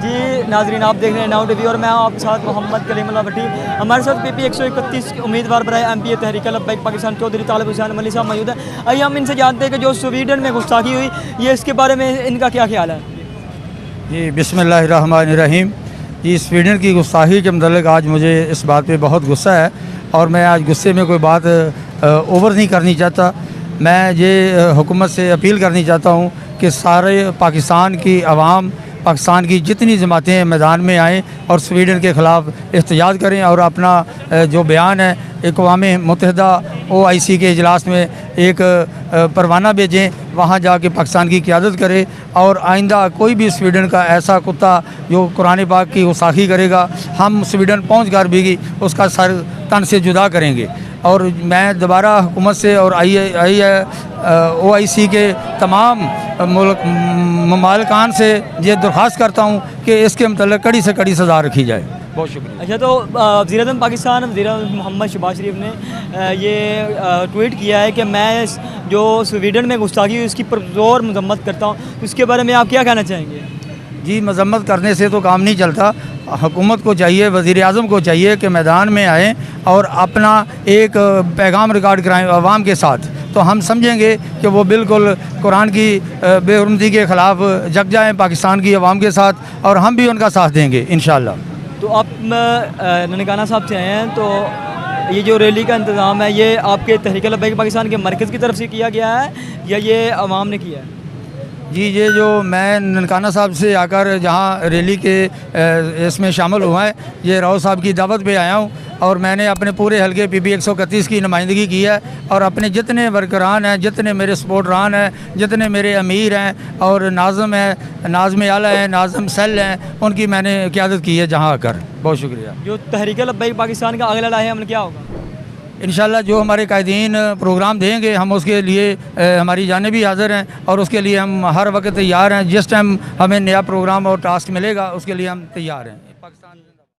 जी नाजरीन, आप देख रहे हैं नाउ टीवी और मैं हूं आपके साथ मोहम्मद कलीमुल्लाह भट्टी। हमारे साथ PP 131 उम्मीदवार बराए MPA तहरीक लब्बैक पाकिस्तान चौधरी तालिब हुसैन मलिक साहब मौजूद हैं। आइए हम इनसे जानते हैं कि जो स्वीडन में गुस्ताखी हुई ये इसके बारे में इनका क्या ख्याल है। जी बिस्मिल्लाहिर्रहमानिर्रहीम। जी स्वीडन की गुस्ताखी के मतलब आज मुझे इस बात पे बहुत गुस्सा है और मैं आज गुस्से में कोई बात ओवर नहीं करनी चाहता। मैं ये हुकूमत से अपील करनी चाहता हूँ कि सारे पाकिस्तान की आवाम, पाकिस्तान की जितनी जमातें हैं मैदान में आएँ और स्वीडन के ख़िलाफ़ एहतजाज करें और अपना जो बयान है अक़वाम मुत्तहिदा OIC के इजलास में एक परवाना भेजें, वहाँ जाके पाकिस्तान की क़यादत करे और आइंदा कोई भी स्वीडन का ऐसा कुत्ता जो कुरान पाक की गुस्ताखी करेगा हम स्वीडन पहुँच कर भी उसका सर तन से जुदा करेंगे। और मैं दोबारा हुकूमत से और OIC के तमाम ममालिकान से ये दरख्वास्त करता हूँ कि इसके मतलब कड़ी से कड़ी सज़ा रखी जाए। बहुत शुक्रिया। अच्छा, तो वज़ीर-ए-आज़म पाकिस्तान वज़ीर-ए-आज़म मोहम्मद शहबाज शरीफ ने ये ट्वीट किया है कि मैं जो स्वीडन में गुस्ताखी हुई उसकी पुरज़ोर मजम्मत करता हूँ। इसके बारे में आप क्या कहना चाहेंगे? जी मजम्मत करने से तो काम नहीं चलता। हुकूमत को चाहिए, वज़ीर-ए-आज़म को चाहिए कि मैदान में आएँ और अपना एक पैगाम रिकॉर्ड कराएँ अवाम के साथ, तो हम समझेंगे कि वो बिल्कुल कुरान की बेहुरमती के ख़िलाफ़ जग जाएँ पाकिस्तान की आवाम के साथ और हम भी उनका साथ देंगे इंशाअल्लाह। तो आप ननकाना साहब से आए हैं, तो ये जो रैली का इंतज़ाम है ये आपके तहरीक लब्बैक पाकिस्तान के मरकज़ की तरफ से किया गया है या ये अवाम ने किया है? जी ये जो मैं ननकाना साहब से आकर जहाँ रैली के इसमें शामिल हुआ है, ये राव साहब की दावत पे आया हूँ और मैंने अपने पूरे हलके PP 131 की नुमाइंदगी की है और अपने जितने वर्करान हैं, जितने मेरे सपोर्टरान हैं, जितने मेरे अमीर हैं और नाज़म हैं, नाज़म आला हैं, नाज़म सेल हैं, उनकी मैंने क़यादत की है जहाँ आकर। बहुत शुक्रिया। जो तहरीक लब्बैक पाकिस्तान का अगला लाहे-ए-अमल क्या होगा? इंशाल्लाह जो हमारे कायदीन प्रोग्राम देंगे हम उसके लिए हमारी जानें भी हाज़िर हैं और उसके लिए हम हर वक्त तैयार हैं। जिस टाइम हमें नया प्रोग्राम और टास्क मिलेगा उसके लिए हम तैयार हैं। पाकिस्तान